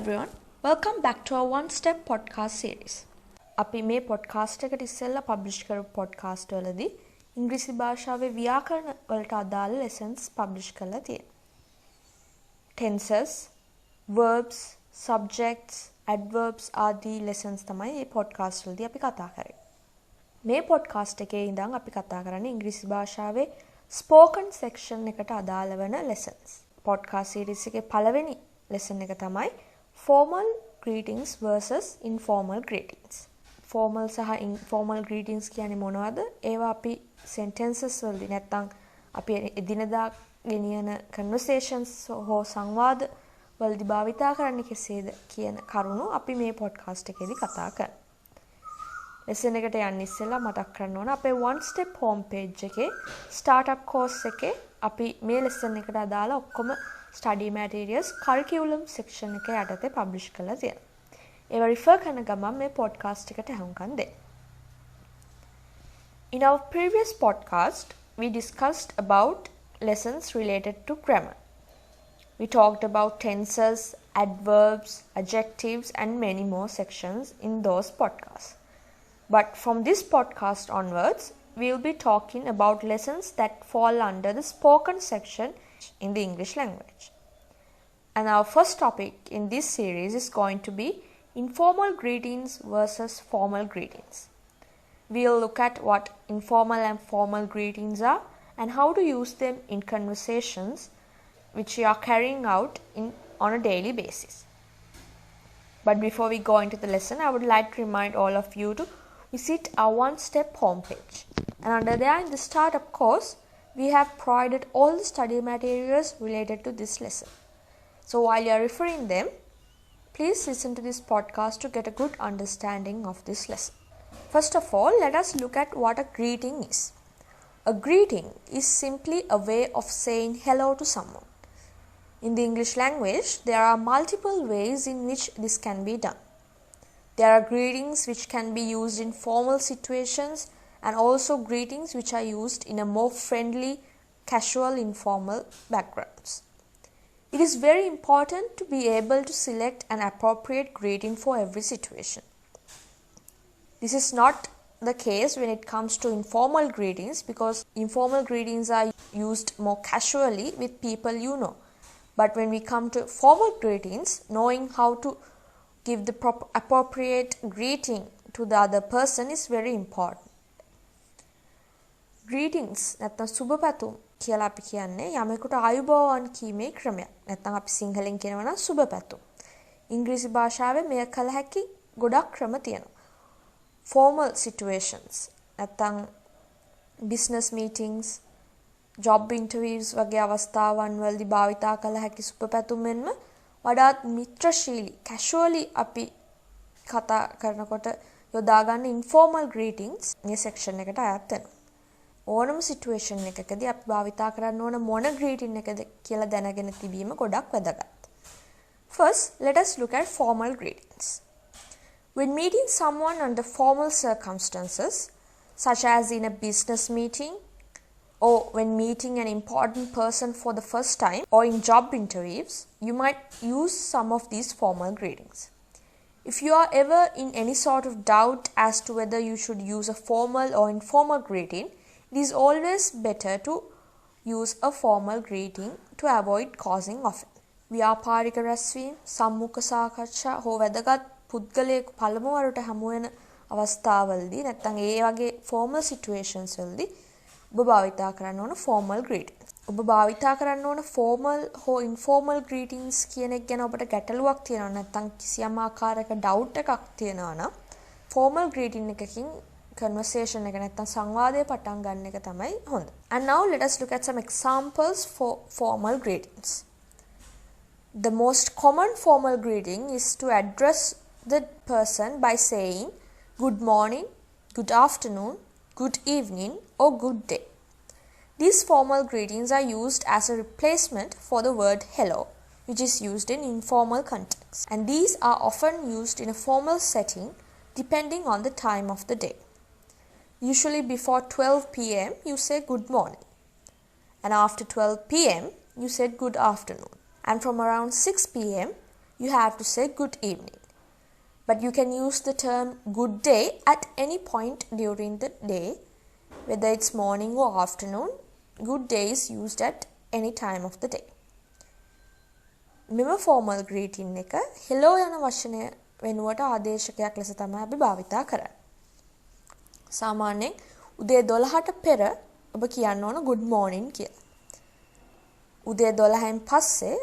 everyone, welcome back to our One Step podcast series. අපි මේ podcast එකට ඉස්සෙල්ලා publish කරපු podcast වලදී ඉංග්‍රීසි භාෂාවේ ව්‍යාකරණ වලට අදාළ lessons publish කරලා තියෙනවා. Tenses, verbs, subjects, adverbs ආදී lessons තමයි මේ podcast වලදී අපි කතා කරන්නේ. මේ podcast එකේ ඉඳන් අපි කතා කරන්නේ ඉංග්‍රීසි භාෂාවේ spoken section එකට අදාළ වෙන lessons. podcast series එකේ පළවෙනි lesson එක තමයි formal greetings versus informal greetings. Formal සහ informal greetings කියන්නේ මොනවද? ඒවා අපි sentences වලදී නැත්නම් අපි එදිනදා ගෙනියන conversations හෝ සංවාද වලදී භාවිතා කරන්නේ කෙසේද කියන කරුණු අපි මේ podcast එකේදී කතා කරමු. lesson එකට යන්න ඉස්සෙල්ලා මතක් කරන්න ඕන අපේ one step home page එකේ startup course එකේ අපි මේ lesson එකට අදාළ ඔක්කොම study materials curriculum section එක යටතේ publish කරලා තියෙනවා. ඒවා refer කරන ගමන් මේ podcast එකට අහුම්කම් දෙන්න. In our previous podcast, we discussed about lessons related to grammar. We talked about tenses, adverbs, adjectives and many more sections in those podcasts. But from this podcast onwards, we will be talking about lessons that fall under the spoken section in the English language. And our first topic in this series is going to be informal greetings versus formal greetings. We will look at what informal and formal greetings are and how to use them in conversations which we are carrying out on a daily basis. But before we go into the lesson, I would like to remind all of you to visit our One Step homepage. And under there in the startup course, we have provided all the study materials related to this lesson. So while you are referring them, please listen to this podcast to get a good understanding of this lesson. First of all, let us look at what a greeting is. A greeting is simply a way of saying hello to someone. In the English language, there are multiple ways in which this can be done. There are greetings which can be used in formal situations and also greetings which are used in a more friendly, casual, informal backgrounds. It is very important to be able to select an appropriate greeting for every situation. This is not the case when it comes to informal greetings because informal greetings are used more casually with people you know. But when we come to formal greetings, knowing how to give the appropriate greeting to the other person is very important. Greetings නැත්නම් සුබපැතුම් කියලා අපි කියන්නේ යමෙකුට ආයුබෝවන් කීමේ ක්‍රමයක්. නැත්නම් අපි සිංහලෙන් කියනවා නම් සුබපැතුම්. ඉංග්‍රීසි භාෂාවේ මෙය කළ හැකි ගොඩක් ක්‍රම තියෙනවා. Formal situations නැත්නම් business meetings, job interviews වගේ අවස්ථාවන් වලදී භාවිතා කළ හැකි සුබපැතුම් මෙන්ම වඩාත් මිත්‍රශීලී casually අපි කතා කරනකොට යොදා ගන්න informal greetings මේ section එකට අයත් වෙනවා. ඕනම situation එකකදී අපි භාවිතා කරන්න ඕන මොන greeting එකද කියලා දැනගෙන තිබීම ගොඩක් වැදගත්. First, let us look at formal greetings. When meeting someone under formal circumstances, such as in a business meeting or when meeting an important person for the first time or in job interviews, you might use some of these formal greetings. If you are ever in any sort of doubt as to whether you should use a formal or informal greeting, it is always better to use a formal greeting to avoid causing offense. ව්‍යාපාරික රැස්වීම්, සම්මුඛ සාකච්ඡා හෝ වැදගත් පුද්ගලයෙකු පළමු වරට හමු වෙන අවස්ථාවලදී නැත්නම් ඒ වගේ formal situations වලදී ඔබ භාවිතා කරන්න ඕන formal greetings. ඔබ භාවිතා කරන්න ඕන formal හෝ informal greetings කියන එක ගැන ඔබට ගැටලුවක් තියෙනවා නැත්නම් කිසියම් ආකාරයක doubt එකක් තියෙනවා නම් formal greeting එකකින් conversation එක නැත්නම් සංවාදය පටන් ගන්න එක තමයි හොඳ. And now let us look at some examples for formal greetings. The most common formal greeting is to address the person by saying good morning, good afternoon, good evening or good day. These formal greetings are used as a replacement for the word hello, which is used in informal contexts. And these are often used in a formal setting depending on the time of the day. Usually before 12 p.m. you say good morning. And after 12 p.m. you said good afternoon. And from around 6 p.m. you have to say good evening. But you can use the term good day at any point during the day, whether it's morning or afternoon. Good day is used at any time of the day. මෙම formal greeting එක hello යන වචනය වෙනුවට ආදේශකයක් ලෙස තමයි අපි භාවිතා කරන්නේ. සාමාන්‍යයෙන් උදේ 12ට පෙර ඔබ කියන්න ඕන good morning කියලා. උදේ 12න් පස්සේ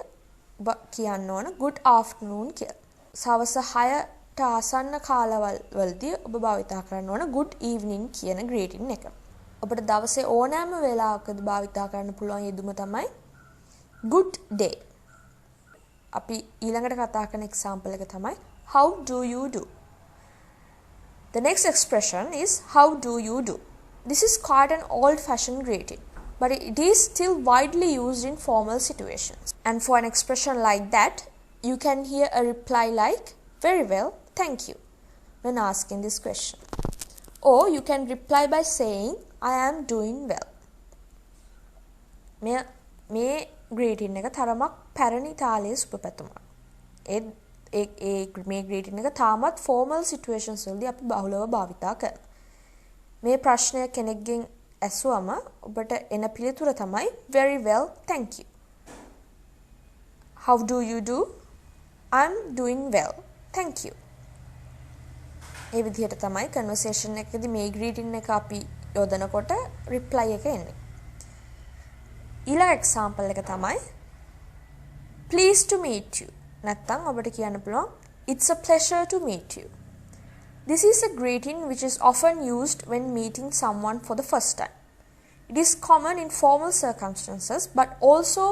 ඔබ කියන්න ඕන good afternoon කියලා. සවස 6ට ආසන්න කාලවල වලදී ඔබ භාවිතා කරන්න ඕන good evening කියන greeting එක. ඔබට දවසේ ඕනෑම වෙලාවකදී භාවිතා කරන්න පුළුවන් යෙදුම තමයි good day. අපි ඊළඟට කතා කරන example එක තමයි how do you do. The next expression is how do you do. This is quite an old-fashioned greeting, but it is still widely used in formal situations. And for an expression like that, you can hear a reply like very well, thank you when asking this question. Or you can reply by saying I am doing well. මේ greeting එක තරමක් පැරණි තාලයේ සුබපැතුමක්. මේ greeting එක තාමත් formal situations වලදී අපි බහුලව භාවිතා කරනවා. මේ ප්‍රශ්නය කෙනෙක්ගෙන් ඇසුවම ඔබට එන පිළිතුර තමයි very well, thank you. How do you do? I'm doing well, thank you. ඒ විදිහට තමයි conversation එකකදී මේ greeting එක අපි යොදනකොට reply එක එන්නේ. ඊළඟ example එක තමයි pleased to meet you. නැත්නම් ඔබට කියන්න පුළුවන් it's a pleasure to meet you. This is a greeting which is often used when meeting someone for the first time. It is common in formal circumstances but also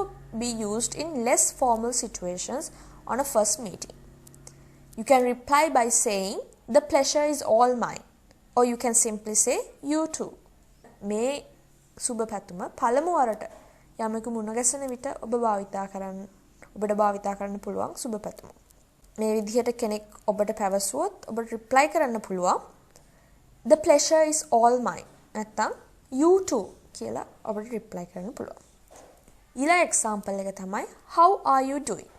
be used in less formal situations on a first meeting. You can reply by saying the pleasure is all mine, or you can simply say you too. මේ සුබ පැතුම පළමු වරට යමෙකු මුණ ගැසෙන විට ඔබට භාවිතා කරන්න පුළුවන් සුබ පැතුම. මේ විදිහට කෙනෙක් ඔබට පැවසුවොත් ඔබට reply කරන්න පුළුවන් the pleasure is all mine නැත්නම් you too කියලා ඔබට reply කරන්න පුළුවන්. ඊළඟ example එක තමයි how are you doing.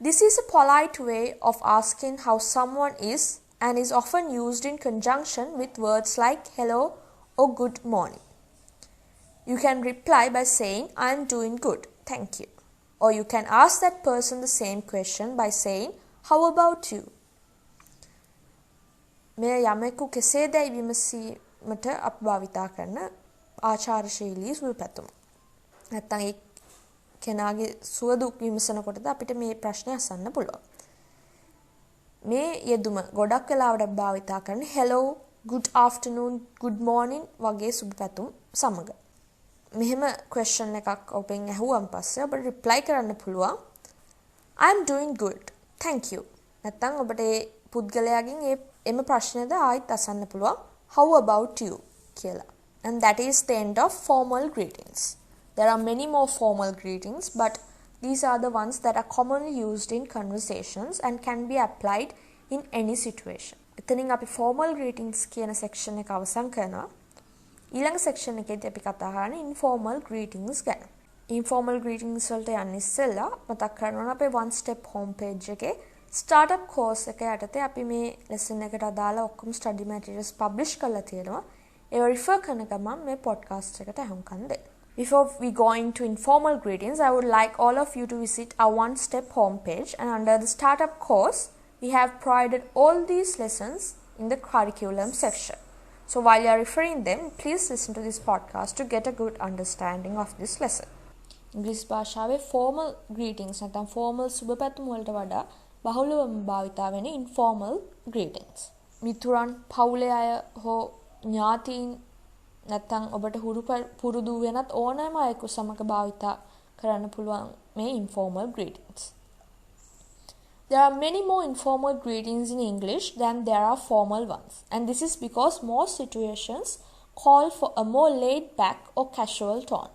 This is a polite way of asking how someone is and is often used in conjunction with words like hello or good morning. You can reply by saying I am doing good, thank you. Or you can ask that person the same question by saying how about you. මේ යමෙකු කෙසේදයි විමසීමට අප භාවිතා කරන ආචාරශීලී සුබ පැතුම. නැත්නම් ඒ කෙනාගේ සුව දුක් විමසනකොටද අපිට මේ ප්‍රශ්නේ අසන්න පුළුවන්. මේ යෙදුම ගොඩක් වෙලාවට භාවිතා කරන්නේ hello, good afternoon, good morning වගේ සුබ පැතුම් සමග. මෙහෙම question එකක් ඔබෙන් අහුවම් පස්සේ ඔබට reply කරන්න පුළුවන් I'm doing good, thank you. නැත්නම් ඔබට ඒ පුද්ගලයාගෙන් එම ප්‍රශ්නේද ආයිත් අසන්න පුළුවන් how about you කියලා. And that is the end of formal greetings. There are many more formal greetings, but these are the ones that are commonly used in conversations and can be applied in any situation. එතනින් අපි formal greetings කියන section එක අවසන් කරනවා. ඊළඟ section එකේදී අපි කතා කරන්නේ informal greetings ගැන. Informal greetings වලට යන්න ඉස්සෙල්ලා මතක් කරනවා අපේ one step home page එකේ startup course එක යටතේ අපි මේ lesson එකට අදාළ ඔක්කොම study materials publish කරලා තියෙනවා. ඒව refer කරන ගමන් මේ podcast එකට අහුම්කම් දෙන්න. Before we go into informal greetings, I would like all of you to visit our one step home page, and under the startup course we have provided all these lessons in the curriculum section. So while you are referring them, please listen to this podcast to get a good understanding of this lesson. English භාෂාවේ formal greetings නැත්නම් formal සුබ පැතුම් වලට වඩා බහුලවම භාවිතා වෙන informal greetings. මිතුරන්, පවුලේ අය හෝ ඥාතීන් නැත්නම් ඔබට පුරුදු වෙනත් ඕනෑම අයෙකු සමග භාවිතා කරන්න පුළුවන් මේ informal greetings. There are many more informal greetings in English than there are formal ones, and this is because most situations call for a more laid back or casual tone.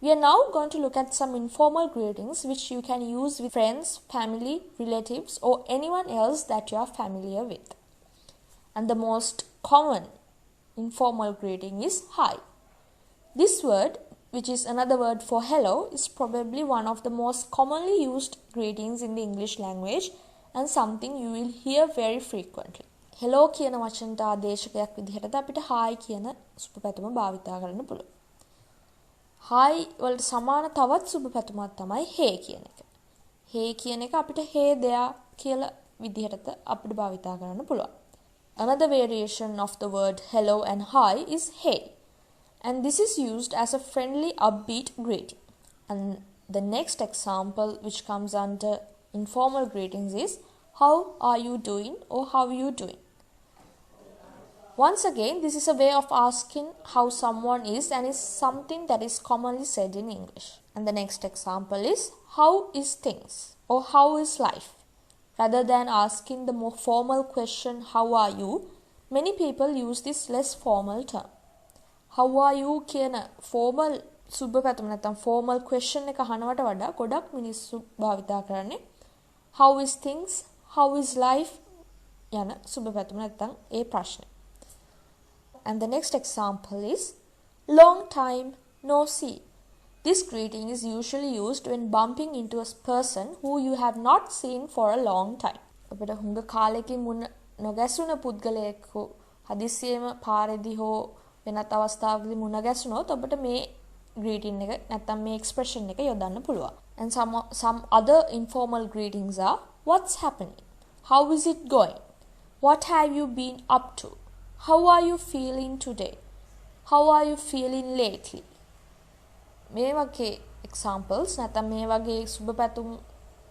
We are now going to look at some informal greetings which you can use with friends, family, relatives, or anyone else that you are familiar with. And the most common informal greeting is hi. This word which is another word for hello, is probably one of the most commonly used greetings in the English language and something you will hear very frequently. hello කියන වචනට ආදේශකයක් විදිහටද අපිට hi කියන සුබ පැතුම භාවිතා කරන්න පුළුවන්. hi වලට සමාන තවත් සුබ පැතුමක් තමයි hey කියන එක. hey කියන එක අපිට hey there කියලා විදිහටද අපිට භාවිතා කරන්න පුළුවන්. Another variation of the word hello and hi is hey. And this is used as a friendly, upbeat greeting. And the next example, which comes under informal greetings, is how are you doing or how are you doing. Once again, this is a way of asking how someone is and is something that is commonly said in English. And the next example is how is things or how is life. Rather than asking the more formal question how are you, many people use this less formal term. How are you කියන formal සුබ පැතුම නැත්නම් formal question එක අහනවට වඩා ගොඩක් මිනිස්සු භාවිතා කරන්නේ how is things, how is life යන සුබ පැතුම නැත්නම් ඒ ප්‍රශ්නේ. And the next example is long time no see. This greeting is usually used when bumping into a person who you have not seen for a long time. අපිට හුඟ කාලෙකින් මුණ නොගැසුණ පුද්ගලයෙකු හදිස්සියෙම පාරේදී හෝ වෙනත් අවස්ථාවකදී මුණ ගැසුණොත් ඔබට මේ greeting එක නැත්නම් මේ expression එක යොදන්න පුළුවන්. And some other informal greetings are what's happening? How is it going? What have you been up to? How are you feeling today? How are you feeling lately? මේ වගේ examples නැත්නම් මේ වගේ සුබ පැතුම්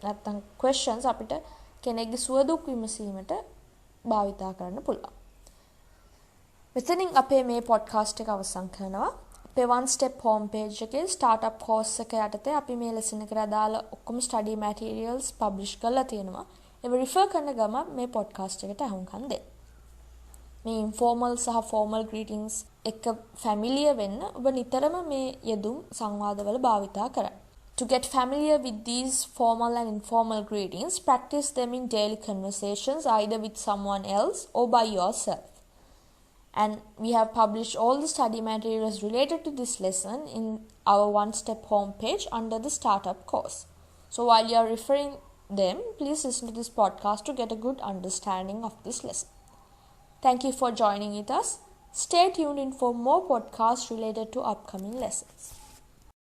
නැත්නම් questions අපිට කෙනෙක්ගේ සුවදුක් විමසීමට භාවිතා කරන්න පුළුවන්. මෙතනින් අපේ මේ podcast එක අවසන් කරනවා. අපේ one step home page එකේ startup course එක යටතේ අපි මේ lesson එකට අදාළ ඔක්කොම study materials publish කරලා තියෙනවා. ඒව refer කරන ගමන් මේ podcast එකට අහුම්කම් දෙන්න. මේ informal සහ formal greetings එක familiar වෙන්න ඔබ නිතරම මේ යෙදුම් සංවාදවල භාවිතා කරන්න. To get familiar with these formal and informal greetings, practice them in daily conversations either with someone else or by yourself. And we have published all the study materials related to this lesson in our one step homepage under the startup course. So while you are referring them, please listen to this podcast to get a good understanding of this lesson. Thank you for joining with us. Stay tuned in for more podcasts related to upcoming lessons.